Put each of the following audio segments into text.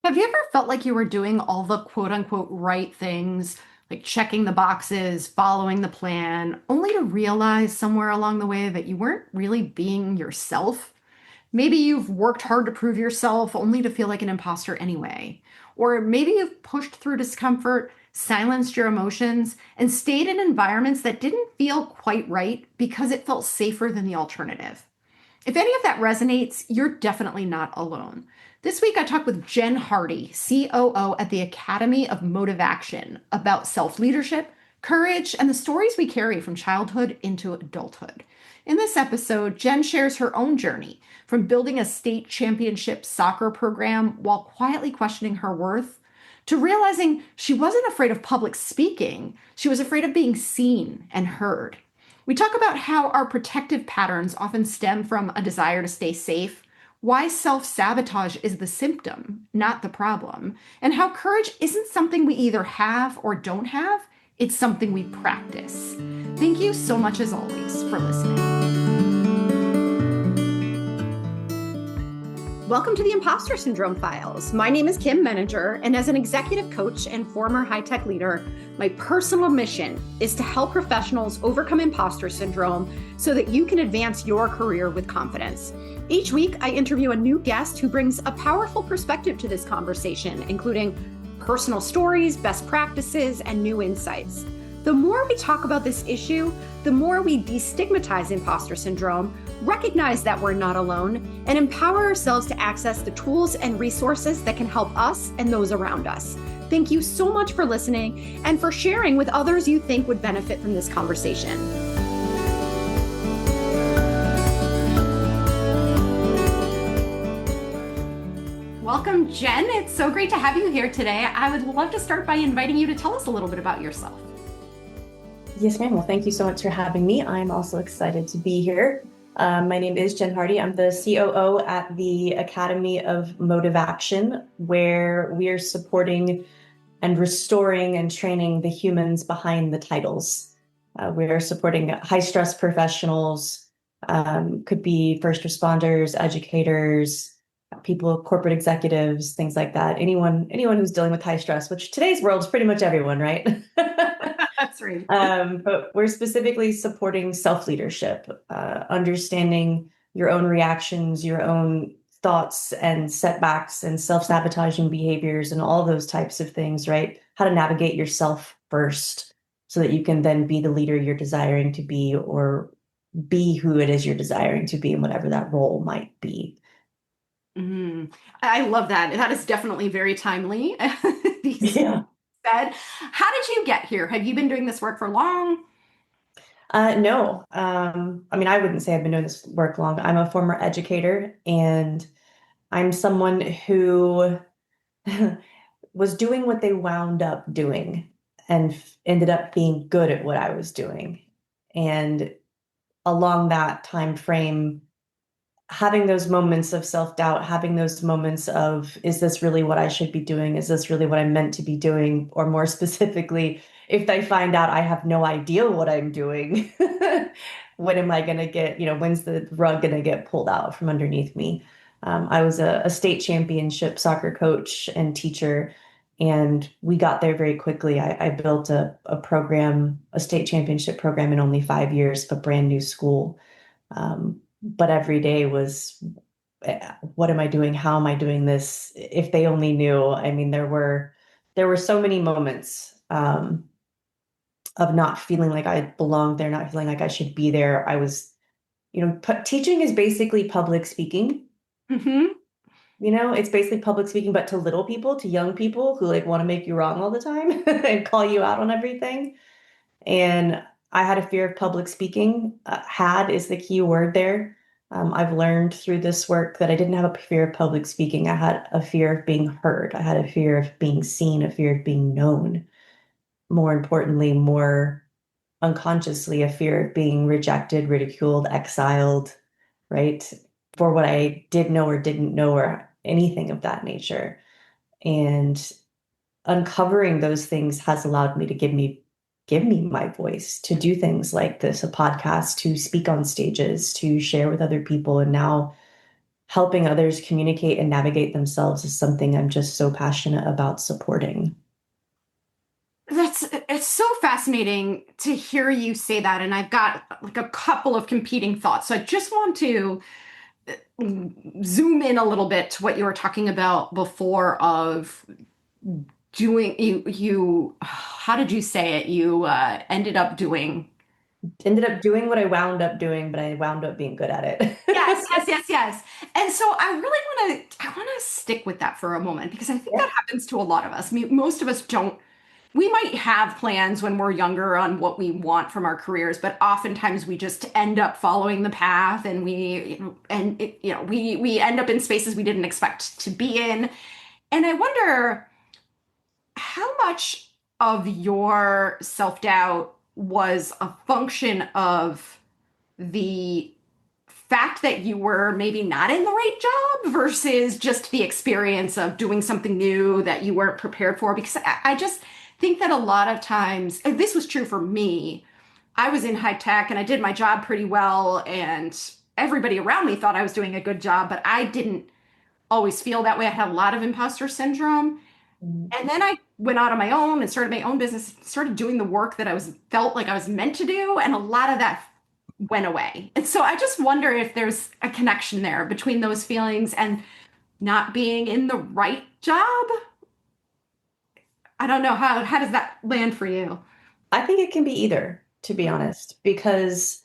Have you ever felt like you were doing all the quote unquote right things, like checking the boxes, following the plan, only to realize somewhere along the way that you weren't really being yourself? Maybe you've worked hard to prove yourself only to feel like an imposter anyway. Or maybe you've pushed through discomfort, silenced your emotions, and stayed in environments that didn't feel quite right because it felt safer than the alternative. If any of that resonates, you're definitely not alone. This week, I talked with Jen Hardy, COO at the Academy of MotivAction, about self leadership, courage, and the stories we carry from childhood into adulthood. In this episode, Jen shares her own journey from building a state championship soccer program while quietly questioning her worth to realizing she wasn't afraid of public speaking, she was afraid of being seen and heard. We talk about how our protective patterns often stem from a desire to stay safe, why self sabotage is the symptom, not the problem, and how courage isn't something we either have or don't have, it's something we practice. Thank you so much, as always, for listening. Welcome to the Impostor Syndrome Files. My name is Kim Meninger, and as an executive coach and former high-tech leader, my personal mission is to help professionals overcome imposter syndrome so that you can advance your career with confidence. Each week, I interview a new guest who brings a powerful perspective to this conversation, including personal stories, best practices, and new insights. The more we talk about this issue, the more we destigmatize imposter syndrome, recognize that we're not alone, and empower ourselves to access the tools and resources that can help us and those around us. Thank you so much for listening and for sharing with others you think would benefit from this conversation. Welcome, Jen. It's so great to have you here today. I would love to start by inviting you to tell us a little bit about yourself. Yes, ma'am. Well, thank you so much for having me. I'm also excited to be here. My name is Jen Hardy. I'm the COO at the Academy of MotivAction, where we are supporting and restoring and training the humans behind the titles. We are supporting high-stress professionals, could be first responders, educators, people, corporate executives, things like that. Anyone who's dealing with high stress, which today's world is pretty much everyone, right? That's right. But we're specifically supporting self-leadership, understanding your own reactions, your own thoughts and setbacks and self-sabotaging behaviors and all those types of things, right? How to navigate yourself first so that you can then be the leader you're desiring to be or be who it is you're desiring to be and whatever that role might be. I love that. That is definitely very timely. Yeah. Said. How did you get here? Have you been doing this work for long? No. I mean, I wouldn't say I've been doing this work long. I'm a former educator, and I'm someone who was doing what they wound up doing and ended up being good at what I was doing. And along that time frame, having those moments of self-doubt, having those moments of, is this really what I should be doing? Is this really what I'm meant to be doing? Or more specifically, if I find out I have no idea what I'm doing, when am I going to get, when's the rug going to get pulled out from underneath me? I was a state championship soccer coach and teacher, and we got there very quickly. I built a program, a state championship program in only 5 years, a brand new school. But every day was, what am I doing? How am I doing this? If they only knew. I mean, there were so many moments of not feeling like I belonged there, not feeling like I should be there. I was, teaching is basically public speaking. Mm-hmm. It's basically public speaking, but to little people, to young people who like want to make you wrong all the time and call you out on everything. And I had a fear of public speaking. Had is the key word there. I've learned through this work that I didn't have a fear of public speaking. I had a fear of being heard. I had a fear of being seen, a fear of being known. More importantly, more unconsciously, a fear of being rejected, ridiculed, exiled, right? For what I did know or didn't know or anything of that nature. And uncovering those things has allowed me to give me my voice to do things like this, a podcast, to speak on stages, to share with other people. And now helping others communicate and navigate themselves is something I'm just so passionate about supporting. It's so fascinating to hear you say that, and I've got like a couple of competing thoughts. So I just want to zoom in a little bit to what you were talking about before of doing you how did you say it? You ended up doing. Ended up doing what I wound up doing, but I wound up being good at Yes, it. yes, yes, yes. And so I want to stick with that for a moment because I think Yeah. that happens to a lot of us. I mean, most of us don't. We might have plans when we're younger on what we want from our careers, but oftentimes we just end up following the path, and we end up in spaces we didn't expect to be in. And I wonder how much of your self-doubt was a function of the fact that you were maybe not in the right job versus just the experience of doing something new that you weren't prepared for. Because I just think that a lot of times, and this was true for me, I was in high tech and I did my job pretty well, and everybody around me thought I was doing a good job, but I didn't always feel that way. I had a lot of imposter syndrome. Mhm. And then I went out on my own and started my own business, started doing the work that I was felt like I was meant to do, and a lot of that went away. And so I just wonder if there's a connection there between those feelings and not being in the right job. I don't know how does that land for you? I think it can be either, to be honest, because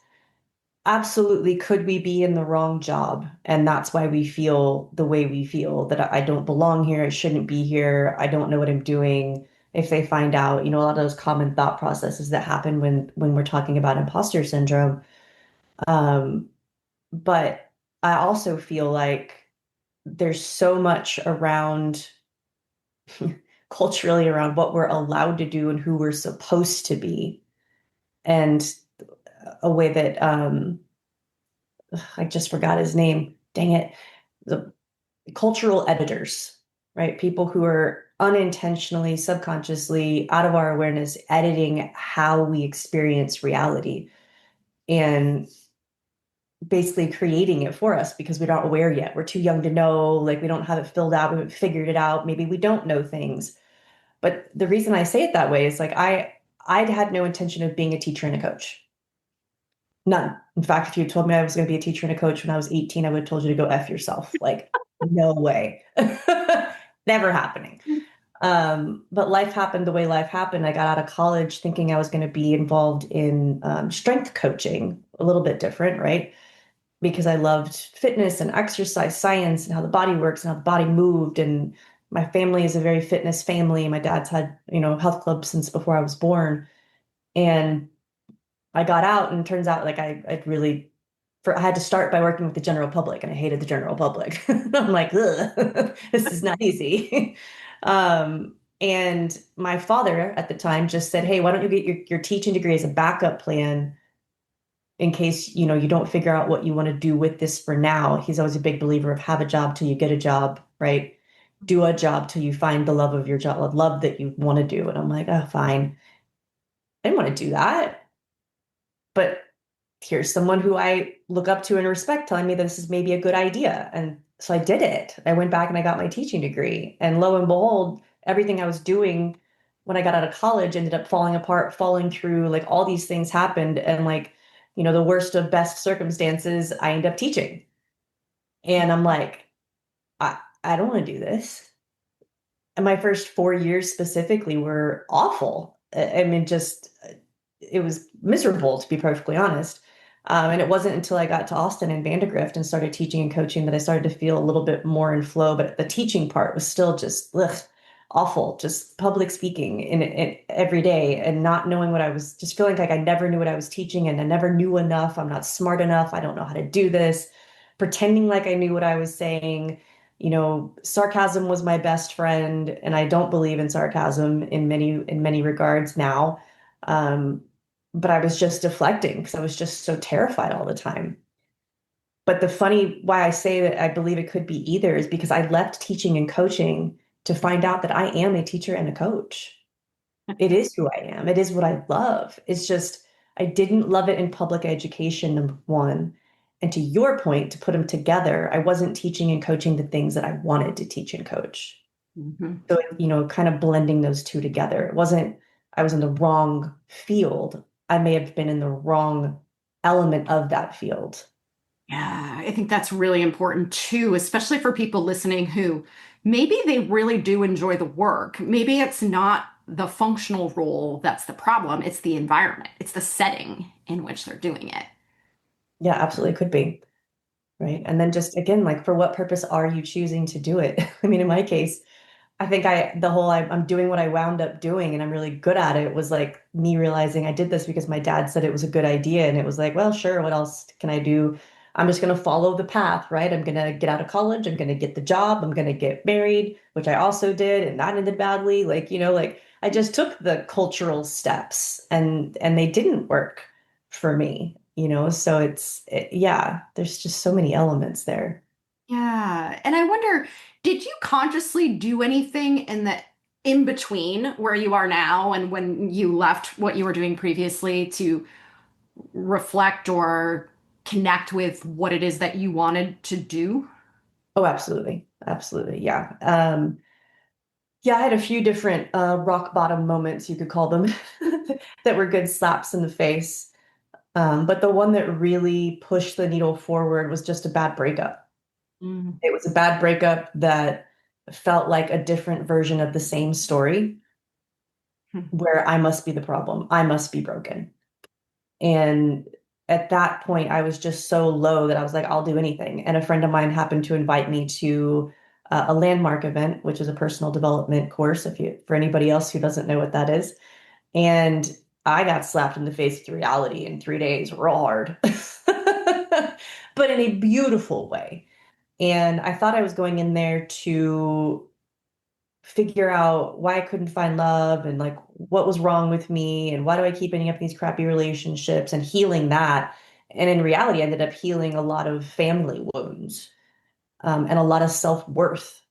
absolutely could we be in the wrong job? And that's why we feel the way we feel that I don't belong here, I shouldn't be here, I don't know what I'm doing. If they find out, a lot of those common thought processes that happen when we're talking about imposter syndrome. Um, but I also feel like there's so much around culturally around what we're allowed to do and who we're supposed to be, and a way that I just forgot his name. Dang it. The cultural editors, right? People who are unintentionally, subconsciously, out of our awareness, editing how we experience reality and basically creating it for us because we're not aware yet. We're too young to know, like we don't have it filled out, we haven't figured it out. Maybe we don't know things. But the reason I say it that way is like I'd had no intention of being a teacher and a coach. None. In fact, if you told me I was going to be a teacher and a coach when I was 18, I would have told you to go F yourself. Like, no way. Never happening. But life happened the way life happened. I got out of college thinking I was going to be involved in strength coaching, a little bit different, right? Because I loved fitness and exercise science and how the body works and how the body moved. And my family is a very fitness family. My dad's had, health clubs since before I was born. And I got out and it turns out like I really I had to start by working with the general public and I hated the general public. I'm like, ugh, this is not easy. And my father at the time just said, hey, why don't you get your teaching degree as a backup plan in case, you don't figure out what you want to do with this for now. He's always a big believer of have a job till you get a job, right? Do a job till you find the love of your job, the love that you want to do. And I'm like, oh, fine. I didn't want to do that. But here's someone who I look up to and respect telling me that this is maybe a good idea. And so I did it. I went back and I got my teaching degree. And lo and behold, everything I was doing when I got out of college ended up falling apart, falling through, like all these things happened. And like, the worst of best circumstances, I end up teaching. And I'm like, I don't want to do this. And my first 4 years specifically were awful. I mean, just it was miserable to be perfectly honest. And it wasn't until I got to Austin and Vandegrift and started teaching and coaching that I started to feel a little bit more in flow. But the teaching part was still just awful, just public speaking in every day and not knowing what I was, just feeling like I never knew what I was teaching and I never knew enough. I'm not smart enough. I don't know how to do this. Pretending like I knew what I was saying. Sarcasm was my best friend, and I don't believe in sarcasm in many regards now. Um, but I was just deflecting because I was just so terrified all the time. But the funny why I say that I believe it could be either is because I left teaching and coaching to find out that I am a teacher and a coach. It is who I am. It is what I love. It's just I didn't love it in public education, number one. And to your point, to put them together, I wasn't teaching and coaching the things that I wanted to teach and coach. Mhm. So, kind of blending those two together. It wasn't, I was in the wrong field. I may have been in the wrong element of that field. Yeah, I think that's really important too, especially for people listening who maybe they really do enjoy the work. Maybe it's not the functional role that's the problem, it's the environment, it's the setting in which they're doing it. Yeah, absolutely could be. Right. And then just again, like for what purpose are you choosing to do it? I mean, in my case, I think I'm doing what I wound up doing and I'm really good at it was like me realizing I did this because my dad said it was a good idea. And it was like, well, sure, what else can I do? I'm just going to follow the path, right? I'm going to get out of college. I'm going to get the job. I'm going to get married, which I also did. And that ended badly. Like, like I just took the cultural steps and they didn't work for me, So yeah, there's just so many elements there. Yeah. And I wonder, did you consciously do anything in the in between where you are now and when you left what you were doing previously to reflect or connect with what it is that you wanted to do? Oh, absolutely. Absolutely. Yeah. Yeah, I had a few different rock bottom moments, you could call them, that were good slaps in the face. But the one that really pushed the needle forward was just a bad breakup. Mm. It was a bad breakup that felt like a different version of the same story where I must be the problem. I must be broken. And at that point, I was just so low that I was like, I'll do anything. And a friend of mine happened to invite me to a landmark event, which is a personal development course, for anybody else who doesn't know what that is. And I got slapped in the face with reality in 3 days, real hard, but in a beautiful way. And I thought I was going in there to figure out why I couldn't find love and like what was wrong with me and why do I keep ending up in these crappy relationships and healing that. And in reality, I ended up healing a lot of family wounds and a lot of self-worth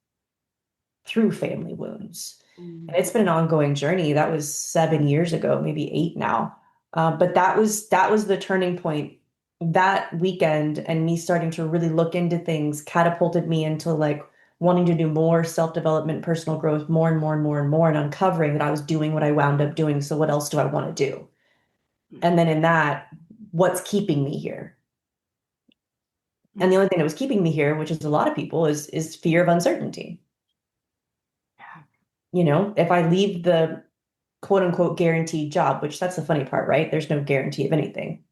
through family wounds. And Mm. it's been an ongoing journey. That was 7 years ago, maybe 8 now. But that was the turning point. That weekend and me starting to really look into things catapulted me into like wanting to do more self-development, personal growth, more and more and more and more, and uncovering that I was doing what I wound up doing. So what else do I want to do? And then in that, what's keeping me here? And the only thing that was keeping me here, which is a lot of people, is fear of uncertainty. If I leave the quote unquote guaranteed job, which that's the funny part, right? There's no guarantee of anything.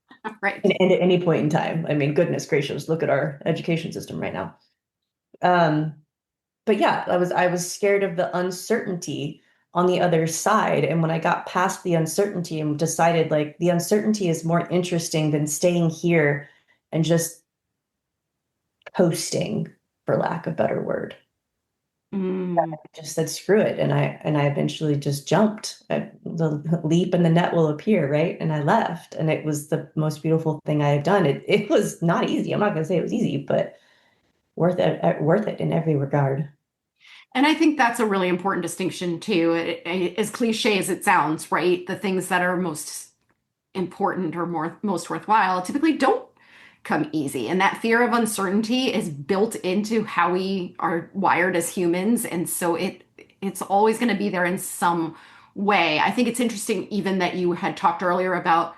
Right. And at any point in time. I mean, goodness gracious, look at our education system right now. Um, but yeah, I was scared of the uncertainty on the other side. And when I got past the uncertainty and decided like the uncertainty is more interesting than staying here and just coasting, for lack of a better word. Mm. I just said screw it, and I eventually just jumped. The leap and the net will appear, right? And I left, and it was the most beautiful thing I had done. It was not easy. I'm not going to say it was easy, but worth it in every regard. And I think that's a really important distinction too. As cliche as it sounds, right? The things that are most important or most worthwhile typically don't come easy. And that fear of uncertainty is built into how we are wired as humans. And so it's always going to be there in some way. I think it's interesting even that you had talked earlier about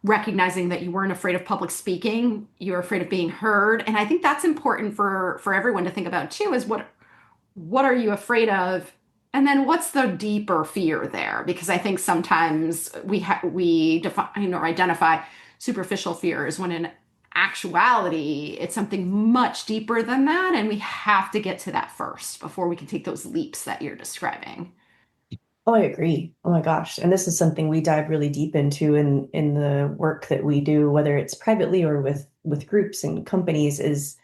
recognizing that you weren't afraid of public speaking, you were afraid of being heard. And I think that's important for everyone to think about too, is what are you afraid of? And then what's the deeper fear there? Because I think sometimes we define or identify superficial fears when in actuality it's something much deeper than that, and we have to get to that first before we can take those leaps that you're describing. Oh, I agree. Oh my gosh. And this is something we dive really deep into in the work that we do, whether it's privately or with groups and companies, is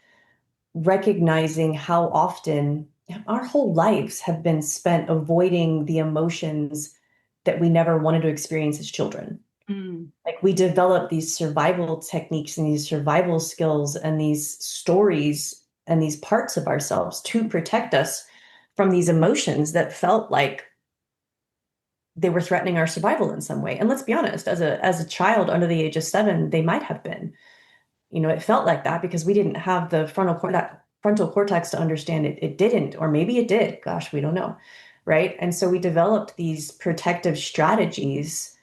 recognizing how often our whole lives have been spent avoiding the emotions that we never wanted to experience as children. Mm. Like we develop these survival techniques and these survival skills and these stories and these parts of ourselves to protect us from these emotions that felt like they were threatening our survival in some way. And let's be honest, as a child under the age of 7, they might have been. it felt like that because we didn't have that frontal cortex to understand it didn't, or maybe it did. Gosh, we don't know. Right. And so we developed these protective strategies.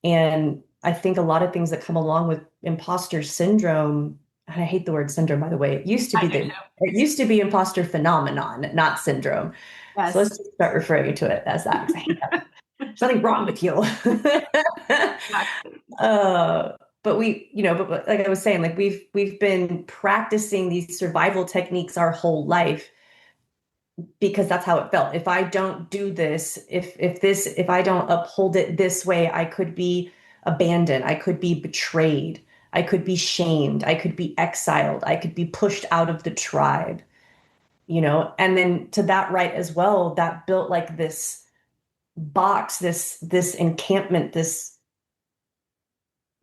And I think a lot of things that come along with imposter syndrome, and I hate the word syndrome, by the way, I do too. it used to be imposter phenomenon, not syndrome. So let's Yes. just start referring to it as that because I hate that. There's nothing wrong with you. Exactly. uh, but but like I was saying, like we've been practicing these survival techniques our whole life because that's how it felt. If I don't do this, if I don't uphold it this way, I could be abandoned, I could be betrayed, I could be shamed, I could be exiled, I could be pushed out of the tribe, and then to that right as well, that built like this box, this encampment,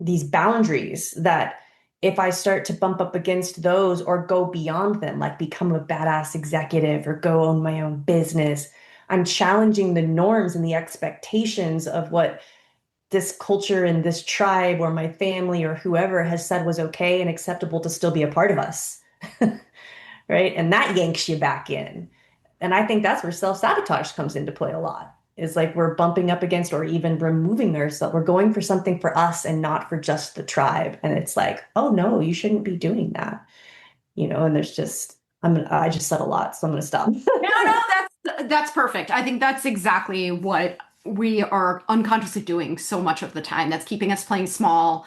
these boundaries that if I start to bump up against those or go beyond them, like become a badass executive or go own my own business, I'm challenging the norms and the expectations of what this culture and this tribe or my family or whoever has said was okay and acceptable to still be a part of us. Right. And that yanks you back in. And I think that's where self-sabotage comes into play a lot. Is like we're bumping up against or even removing ourselves. We're going for something for us and not for just the tribe. And it's like, oh no, you shouldn't be doing that. And there's just I just said a lot, so I'm gonna stop. No, no, that's perfect. I think that's exactly what we are unconsciously doing so much of the time. That's keeping us playing small.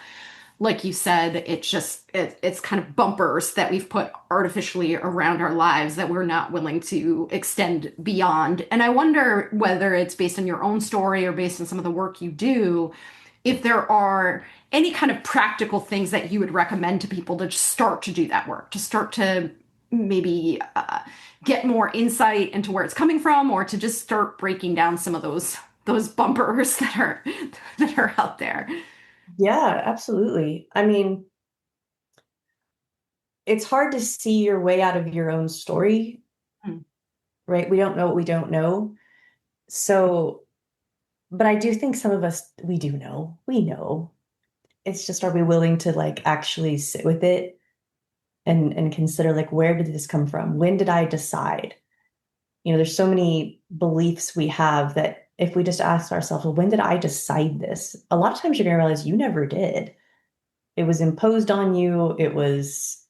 Like you said, it's kind of bumpers that we've put artificially around our lives that we're not willing to extend beyond. And I wonder whether it's based on your own story or based on some of the work you do, if there are any kind of practical things that you would recommend to people to just start to do that work, to start to maybe get more insight into where it's coming from, or to just start breaking down some of those bumpers that are out there. Yeah, absolutely. I mean, it's hard to see your way out of your own story, Hmm. right? We don't know what we don't know. So, but I do think some of us, we do know. We know. It's just, are we willing to like actually sit with it and consider like, where did this come from? When did I decide? There's so many beliefs we have that if we just ask ourselves, well, when did I decide this? A lot of times you're going to realize you never did. It was imposed on you. It was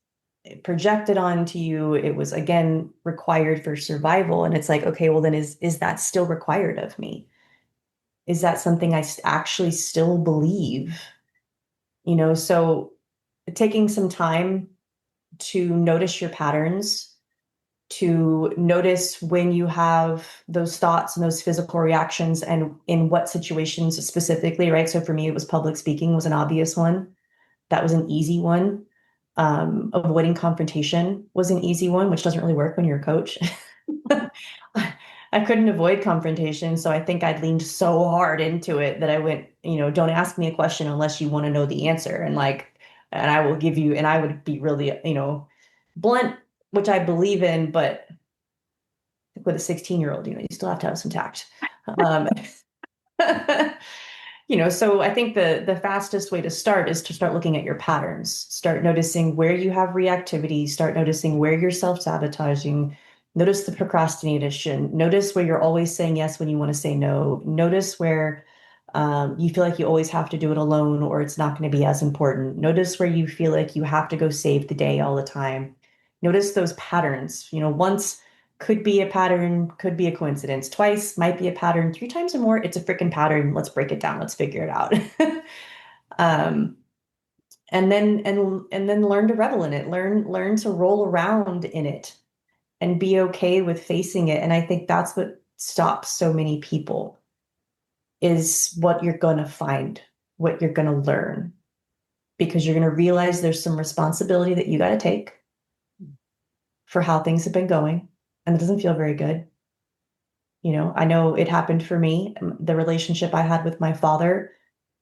projected onto you. It was again required for survival. And it's like, okay, well then is that still required of me? Is that something I actually still believe? So taking some time to notice your patterns, to notice when you have those thoughts and those physical reactions and in what situations specifically, right? So for me, it was public speaking was an obvious one. That was an easy one. Avoiding confrontation was an easy one, which doesn't really work when you're a coach. I couldn't avoid confrontation, so I think I'd leaned so hard into it that I went, don't ask me a question unless you want to know the answer. And I will give you, and I would be really, blunt, which I believe in, but with a 16-year-old, you still have to have some tact. Um, so I think the fastest way to start is to start looking at your patterns, start noticing where you have reactivity, start noticing where you're self-sabotaging, notice the procrastination, notice where you're always saying yes when you want to say no, notice where you feel like you always have to do it alone or it's not going to be as important. Notice where you feel like you have to go save the day all the time. Notice those patterns. Once could be a pattern, could be a coincidence. Twice might be a pattern. Three times or more, it's a freaking pattern. Let's break it down. Let's figure it out. um, and then learn to revel in it. Learn to roll around in it and be okay with facing it. And I think that's what stops so many people is what you're going to find, what you're going to learn, because you're going to realize there's some responsibility that you got to take for how things have been going. And it doesn't feel very good. I know it happened for me. The relationship I had with my father,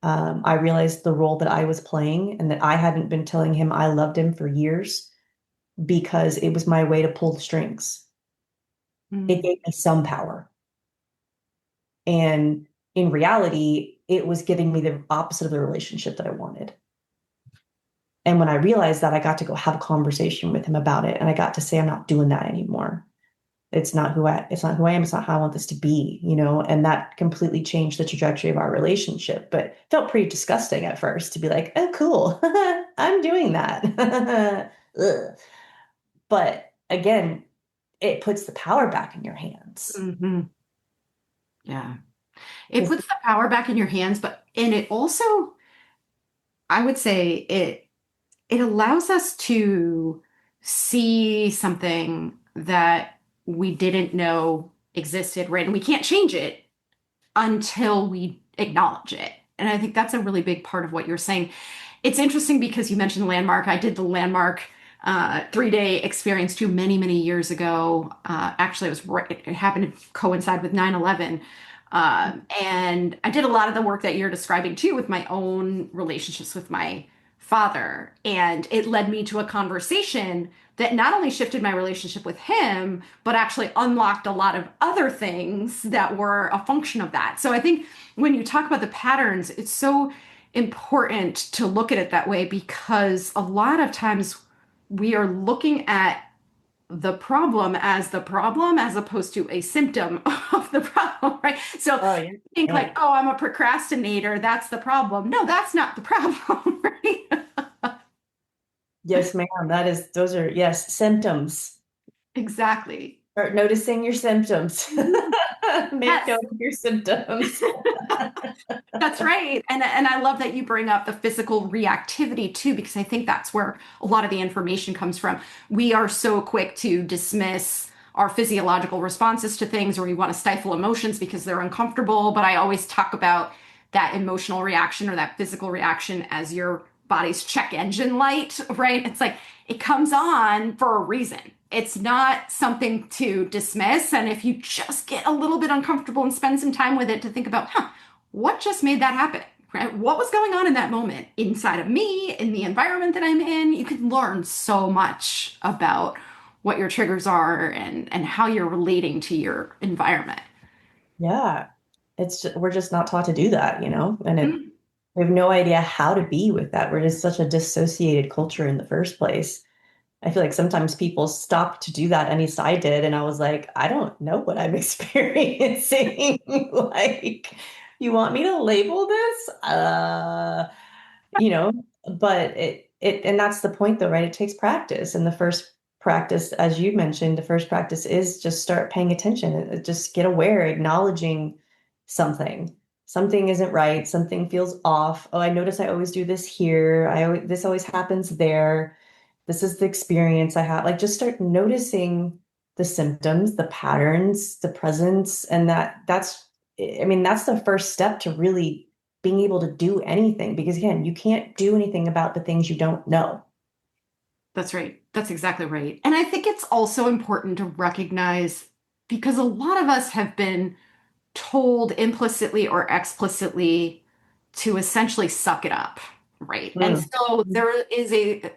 I realized the role that I was playing and that I hadn't been telling him I loved him for years because it was my way to pull the strings. It Mm. gave me some power. And in reality, it was giving me the opposite of the relationship that I wanted. And when I realized that, I got to go have a conversation with him about it. And I got to say, I'm not doing that anymore. It's not who I am. It's not how I want this to be, and that completely changed the trajectory of our relationship, but it felt pretty disgusting at first to be like, oh, cool. I'm doing that. Ugh. But again, it puts the power back in your hands. Hmm. Yeah. It 'Cause- puts the power back in your hands, and it also, I would say it allows us to see something that we didn't know existed, right? And we can't change it until we acknowledge it. And I think that's a really big part of what you're saying. It's interesting because you mentioned Landmark. I did the Landmark 3-day experience too many, many years ago. Actually, it happened to coincide with 9/11. And I did a lot of the work that you're describing too with my own relationships with my father. And it led me to a conversation that not only shifted my relationship with him, but actually unlocked a lot of other things that were a function of that. So I think when you talk about the patterns, it's so important to look at it that way because a lot of times we are looking at the problem as opposed to a symptom of the problem, right? So Oh, yeah. think like, Yeah. oh, I'm a procrastinator, that's the problem. No, that's not the problem, right? Yes, ma'am. Those are, yes, symptoms. Exactly. Start noticing your symptoms. Mhm. Make Yes. note of your symptoms. That's right. And I love that you bring up the physical reactivity too, because I think that's where a lot of the information comes from. We are so quick to dismiss our physiological responses to things, or we want to stifle emotions because they're uncomfortable. But I always talk about that emotional reaction or that physical reaction as your body's check engine light, right? It's like it comes on for a reason. It's not something to dismiss. And if you just get a little bit uncomfortable and spend some time with it to think about, what just made that happen? Right? What was going on in that moment inside of me, in the environment that I'm in? You can learn so much about what your triggers are and how you're relating to your environment. Yeah. We're just not taught to do that, and Mm. we have no idea how to be with that. We're just such a dissociated culture in the first place. I feel like sometimes people stop to do that, at least I did, and I was like, I don't know what I'm experiencing. Like, you want me to label this? you know, but and that's the point though, right? It takes practice. And the first practice, as you mentioned, the first practice is just start paying attention. Just get aware, acknowledging something. Something isn't right, something feels off. Oh, I notice I always do this here. This always happens there. This is the experience I have. Like, just start noticing the symptoms, the patterns, the presence, and that's the first step to really being able to do anything, because again, you can't do anything about the things you don't know. That's right. That's exactly right. And I think it's also important to recognize because a lot of us have been told implicitly or explicitly to essentially suck it up, right? And Mm. so there is a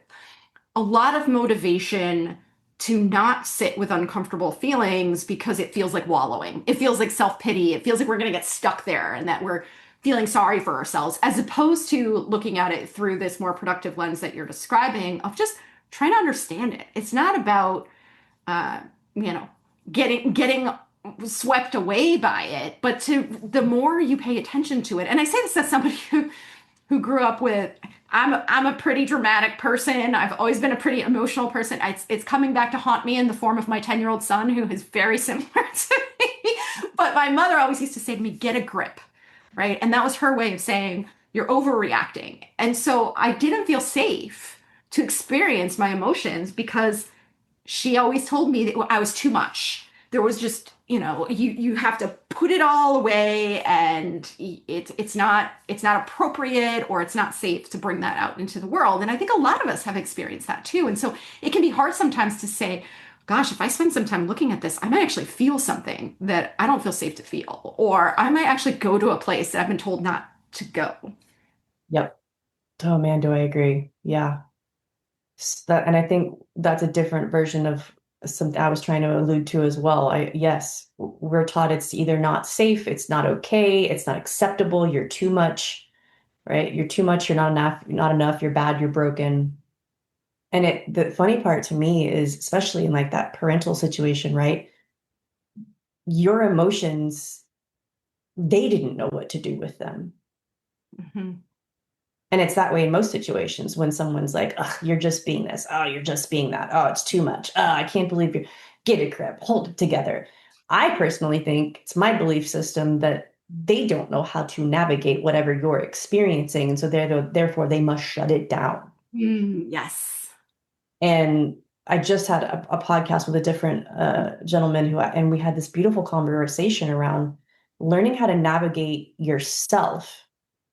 lot of motivation to not sit with uncomfortable feelings because it feels like wallowing. It feels like self-pity. It feels like we're going to get stuck there and that we're feeling sorry for ourselves, as opposed to looking at it through this more productive lens that you're describing of just trying to understand it. It's not about, uh, you know, getting swept away by it, but the more you pay attention to it. And I say this as somebody who grew up with I'm a pretty dramatic person. I've always been a pretty emotional person. It's coming back to haunt me in the form of my 10-year-old son who is very similar to me. But my mother always used to say to me, get a grip, right? And that was her way of saying you're overreacting. And so I didn't feel safe to experience my emotions because she always told me that I was too much. There was just, you have to put it all away and it's not appropriate or it's not safe to bring that out into the world. And I think a lot of us have experienced that too. And so it can be hard sometimes to say, gosh, if I spend some time looking at this, I might actually feel something that I don't feel safe to feel, or I might actually go to a place that I've been told not to go. Yep. Oh man, do I agree. Yeah. And I think that's a different version of something I was trying to allude to as well. Yes, we're taught it's either not safe, it's not okay, it's not acceptable, you're too much. right? You're too much, you're not enough, you're bad, you're broken. And the funny part to me is, especially in like that parental situation, right? Your emotions, they didn't know what to do with them. Mhm. And it's that way in most situations when someone's like, "Ugh, you're just being this. Oh, you're just being that. Oh, it's too much. Oh, I can't believe you. Get a grip. Hold it together." I personally think it's my belief system that they don't know how to navigate whatever you're experiencing. And so therefore they must shut it down. Yes. And I just had a podcast with a different gentleman and we had this beautiful conversation around learning how to navigate yourself,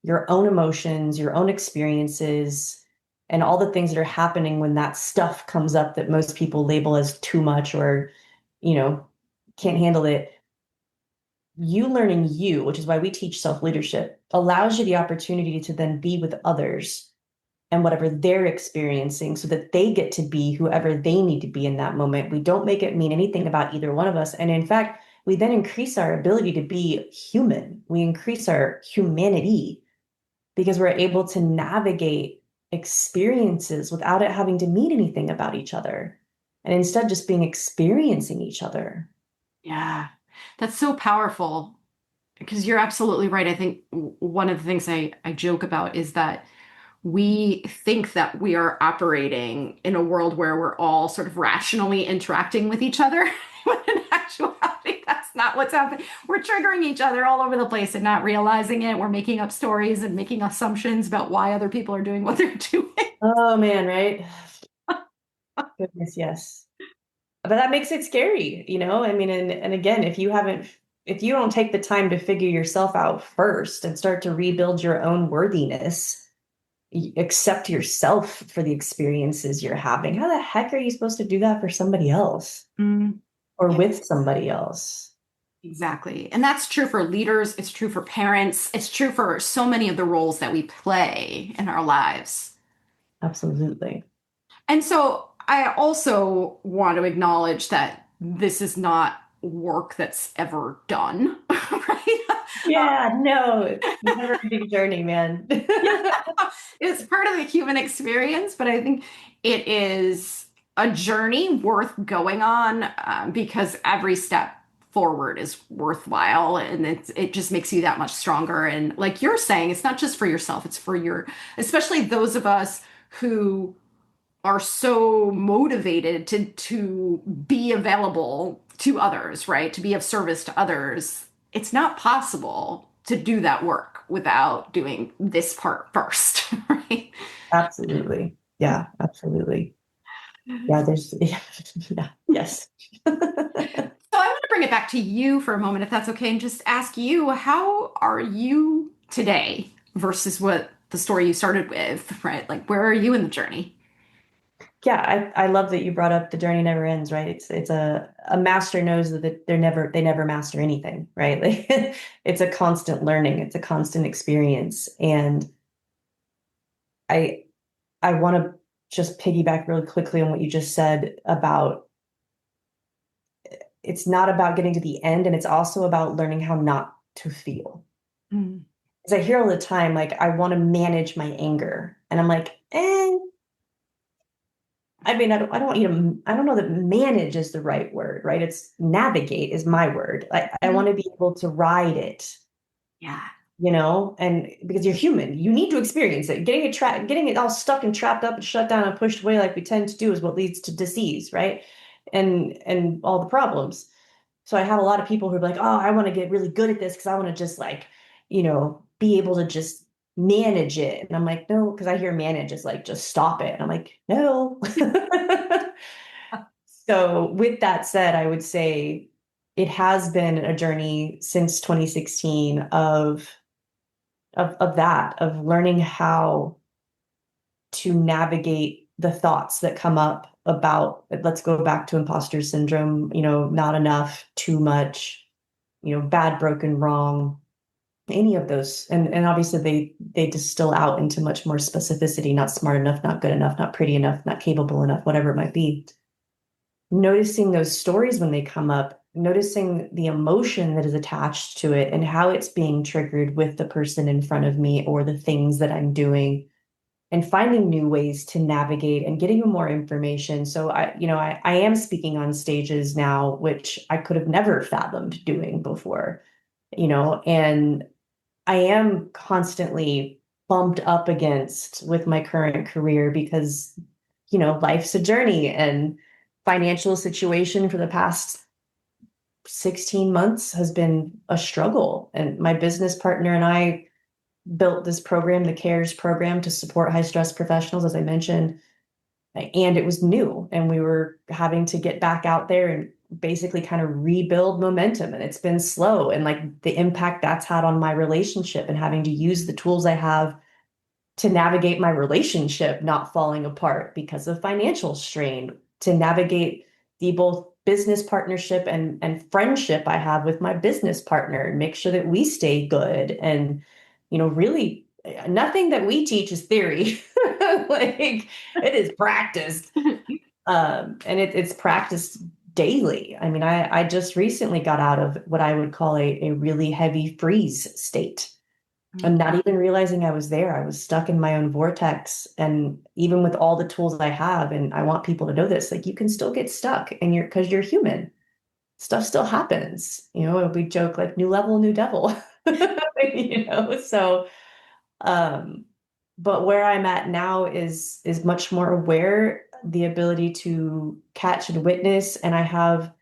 your own emotions, your own experiences, and all the things that are happening when that stuff comes up that most people label as too much or, you know, can't handle it. You learning you, which is why we teach self-leadership, allows you the opportunity to then be with others and whatever they're experiencing so that they get to be whoever they need to be in that moment. We don't make it mean anything about either one of us. And in fact, we then increase our ability to be human. We increase our humanity because we're able to navigate experiences without it having to mean anything about each other. And instead just being experiencing each other. Yeah. That's so powerful because you're absolutely right. I think one of the things I joke about is that we think that we are operating in a world where we're all sort of rationally interacting with each other. When in actuality, that's not what's happening. We're triggering each other all over the place and not realizing it. We're making up stories and making assumptions about why other people are doing what they're doing. Oh man, right? Goodness, yes. But that makes it scary, you know? I mean, and again, if you don't take the time to figure yourself out first and start to rebuild your own worthiness, accept yourself for the experiences you're having, how the heck are you supposed to do that for somebody else Mm, or yeah, with somebody else? exactly. And that's true for leaders, it's true for parents, it's true for so many of the roles that we play in our lives. Absolutely. And so I also want to acknowledge that this is not work that's ever done, right? Yeah, no, it's never a big journey, man. Yeah, it's part of the human experience, but I think it is a journey worth going on because every step forward is worthwhile and it just makes you that much stronger. And like you're saying, it's not just for yourself, it's for your, especially those of us who are so motivated to be available to others, right? To be of service to others. It's not possible to do that work without doing this part first, right? Absolutely. Yeah, absolutely. Yeah, there's yeah, yes. So I want to bring it back to you for a moment, if that's okay, and just ask you, how are you today versus what the story you started with, right? Like, where are you in the journey? Yeah, I love that you brought up the journey never ends, right? It's a master knows that they never master anything, right? Like it's a constant learning, it's a constant experience. And I I want to just piggyback really quickly on what you just said about it's not about getting to the end and it's also about learning how not to feel. Mm. Because I hear all the time, like, I want to manage my anger. And I'm like, I mean, I don't want you to, I don't know that manage is the right word, right? It's navigate is my word. I Mm. want to be able to ride it, Yeah. and because you're human, you need to experience it. Getting it all stuck and trapped up and shut down and pushed away like we tend to do is what leads to disease, right? And all the problems. So I have a lot of people who are like, oh, I want to get really good at this because I want to just like, be able to just manage it. And I'm like, no, because I hear manage is like just stop it. And I'm like, no. So with that said, I would say it has been a journey since 2016 of learning how to navigate the thoughts that come up about, let's go back to imposter syndrome, not enough, too much, bad, broken, wrong, any of those. And obviously they distill out into much more specificity, not smart enough, not good enough, not pretty enough, not capable enough, whatever it might be. Noticing those stories when they come up noticing the emotion that is attached to it and how it's being triggered with the person in front of me or the things that I'm doing, and finding new ways to navigate and getting more information. So I am speaking on stages now, which I could have never fathomed doing before, and I am constantly bumped up against with my current career because, life's a journey, and financial situation for the past 16 months has been a struggle. And my business partner and I built this program, the CARES program, to support high stress professionals, as I mentioned, and it was new. And we were having to get back out there and basically kind of rebuild momentum. And it's been slow. And like the impact that's had on my relationship and having to use the tools I have to navigate my relationship not falling apart because of financial strain, to navigate the both business partnership and friendship I have with my business partner, and make sure that we stay good. And, really nothing that we teach is theory. Like, it is practiced. And it's practiced daily. I mean, I just recently got out of what I would call a really heavy freeze state, and not even realizing I was there. I was stuck in my own vortex. And even with all the tools I have, and I want people to know this, like, you can still get stuck, and because you're human. Stuff still happens. We joke like new level, new devil. So um but where I'm at now is much more aware, the ability to catch and witness, and I have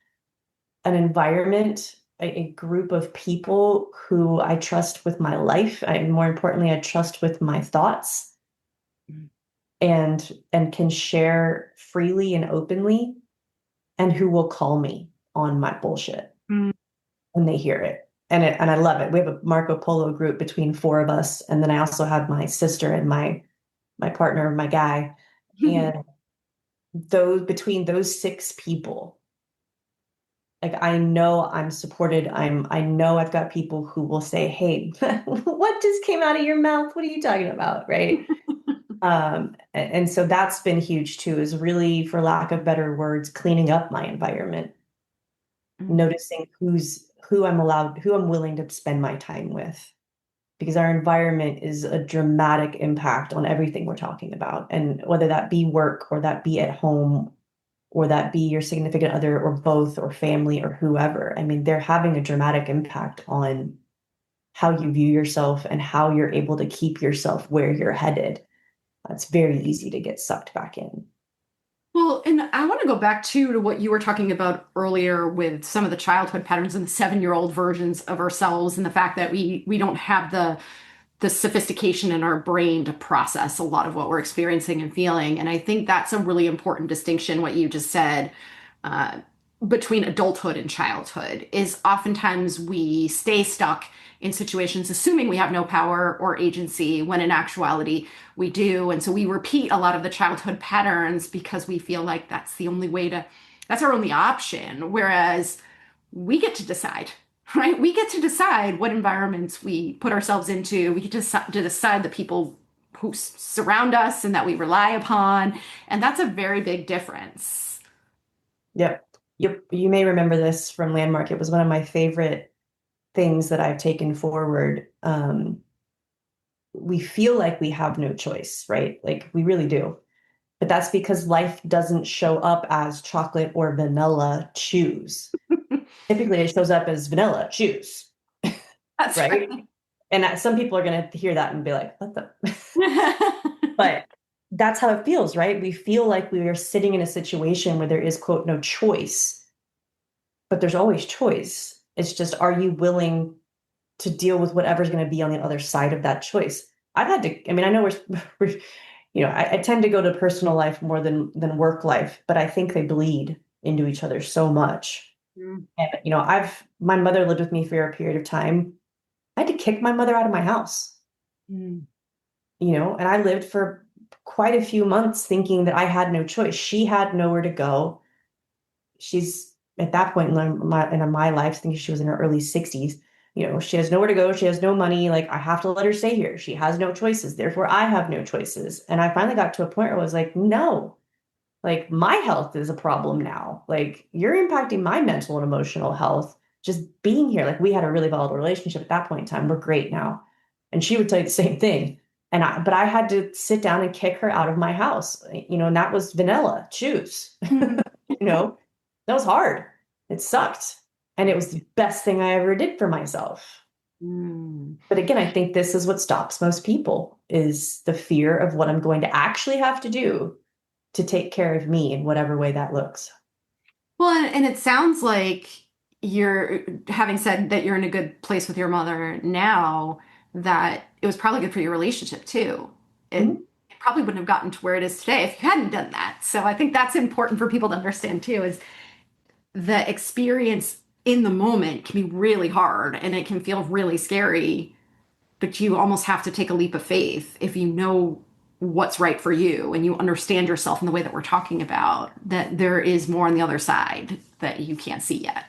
an environment, a group of people who I trust with my life, and more importantly, I trust with my thoughts, and can share freely and openly, and who will call me on my bullshit Mm. when they hear it. And I love it. We have a Marco Polo group between four of us, and then I also have my sister and my partner, my guy, and between those six people, like, I know I'm supported. I know I've got people who will say, "Hey, what just came out of your mouth? What are you talking about?" Right? And so that's been huge too, is really, for lack of better words, cleaning up my environment, noticing who I'm willing to spend my time with, because our environment is a dramatic impact on everything we're talking about. And whether that be work, or that be at home, or that be your significant other, or both, or family, or whoever, I mean, they're having a dramatic impact on how you view yourself and how you're able to keep yourself where you're headed. It's very easy to get sucked back in. Well, and I want to go back to what you were talking about earlier with some of the childhood patterns and the 7-year-old versions of ourselves, and the fact that we don't have the sophistication in our brain to process a lot of what we're experiencing and feeling. And I think that's a really important distinction, what you just said, uh, between adulthood and childhood, is oftentimes we stay stuck in situations assuming we have no power or agency, when in actuality we do. And so we repeat a lot of the childhood patterns because we feel like that's our only option. Whereas we get to decide, right? We get to decide what environments we put ourselves into. We get to decide the people who surround us and that we rely upon. And that's a very big difference. Yep. You may remember this from Landmark. It was one of my favorite things that I've taken forward. We feel like we have no choice, right? Like, we really do. But that's because life doesn't show up as chocolate or vanilla, choose. Typically, it shows up as vanilla, choose, That's right? right. And some people are going to hear that and be like, what the? But that's how it feels, right? We feel like we are sitting in a situation where there is, quote, no choice, but there's always choice. It's just, are you willing to deal with whatever's going to be on the other side of that choice? I've had to, I mean, I know we're I tend to go to personal life more than work life, but I think they bleed into each other so much. Mm. And, my mother lived with me for a period of time. I had to kick my mother out of my house, Mm. and I lived for quite a few months thinking that I had no choice. She had nowhere to go. She's at that point in my life, I think she was in her early 60s. She has nowhere to go. She has no money. Like, I have to let her stay here. She has no choices. Therefore, I have no choices. And I finally got to a point where I was like, no, Like my health is a problem now. Like you're impacting my mental and emotional health just being here. Like we had a really volatile relationship at that point in time. We're great now. And she would tell you the same thing. But I had to sit down and kick her out of my house, and that was vanilla, choose, that was hard. It sucked. And it was the best thing I ever did for myself. Mm. But again, I think this is what stops most people is the fear of what I'm going to actually have to do to take care of me in whatever way that looks. Well, and it sounds like you're having said that you're in a good place with your mother now, that it was probably good for your relationship too. Mhm. It probably wouldn't have gotten to where it is today if you hadn't done that. So I think that's important for people to understand too, is the experience in the moment can be really hard and it can feel really scary, but you almost have to take a leap of faith if you know what's right for you and you understand yourself in the way that we're talking about, that there is more on the other side that you can't see yet.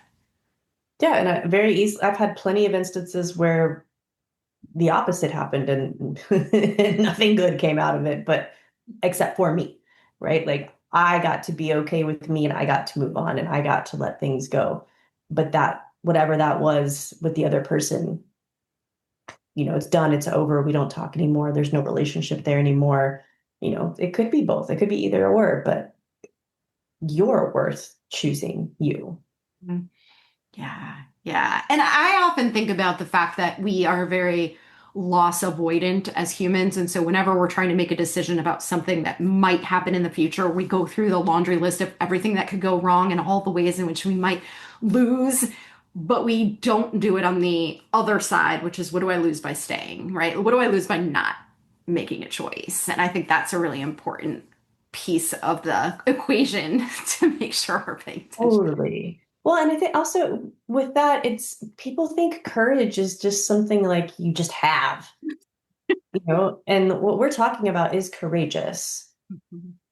Yeah, and I've had plenty of instances where the opposite happened and nothing good came out of it, but except for me, right? Like I got to be okay with me and I got to move on and I got to let things go. But that, whatever that was with the other person, it's done, it's over. We don't talk anymore. There's no relationship there anymore. It could be both. It could be either or, but you're worth choosing you. Mhm. Yeah, yeah. And I often think about the fact that we are very loss avoidant as humans. And so whenever we're trying to make a decision about something that might happen in the future, we go through the laundry list of everything that could go wrong and all the ways in which we might lose. But we don't do it on the other side, which is what do I lose by staying, right? What do I lose by not making a choice? And I think that's a really important piece of the equation to make sure we're paying attention. Totally. Well, and I think also with that, it's people think courage is just something like you just have, and what we're talking about is courageous.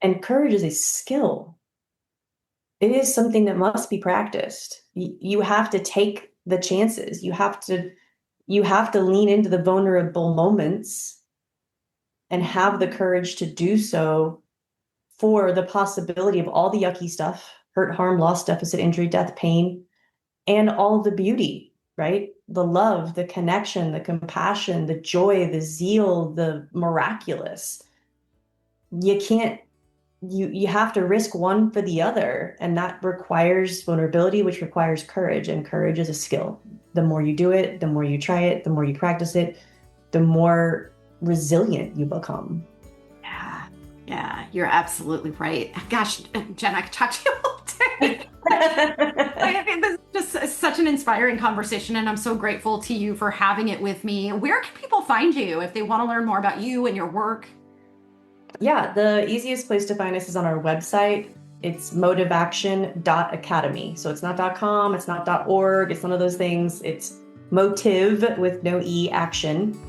And courage is a skill. It is something that must be practiced. You have to take the chances. You have to lean into the vulnerable moments and have the courage to do so for the possibility of all the yucky stuff, hurt, harm, loss, deficit, injury, death, pain, and all of the beauty, right? The love, the connection, the compassion, the joy, the zeal, the miraculous. You can't, you have to risk one for the other. And that requires vulnerability, which requires courage. And courage is a skill. The more you do it, the more you try it, the more you practice it, the more resilient you become. Yeah, yeah, you're absolutely right. Gosh, Jen, I could talk to you all day. I think this is just such an inspiring conversation, and I'm so grateful to you for having it with me. Where can people find you if they want to learn more about you and your work? Yeah, the easiest place to find us is on our website. It's motivaction.academy. So it's not .com, it's not .org, it's none of those things. It's motive with no E action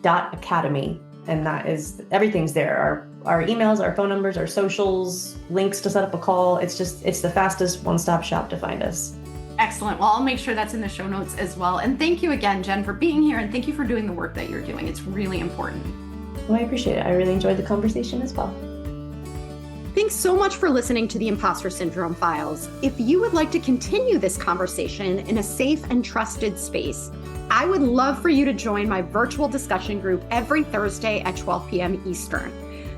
.academy. And that is everything's there. Our emails, our phone numbers, our socials, links to set up a call. It's the fastest one-stop shop to find us. Excellent. Well, I'll make sure that's in the show notes as well. And thank you again, Jen, for being here, and thank you for doing the work that you're doing. It's really important. Well, I appreciate it. I really enjoyed the conversation as well. Thanks so much for listening to the Impostor Syndrome Files. If you would like to continue this conversation in a safe and trusted space, I would love for you to join my virtual discussion group every Thursday at 12 p.m. Eastern.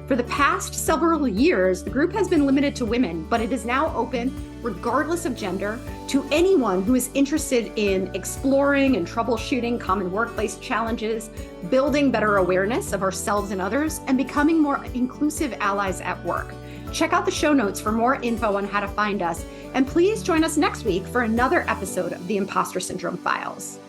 For the past several years, the group has been limited to women, but it is now open, regardless of gender, to anyone who is interested in exploring and troubleshooting common workplace challenges, building better awareness of ourselves and others, and becoming more inclusive allies at work. Check out the show notes for more info on how to find us, and please join us next week for another episode of the Impostor Syndrome Files.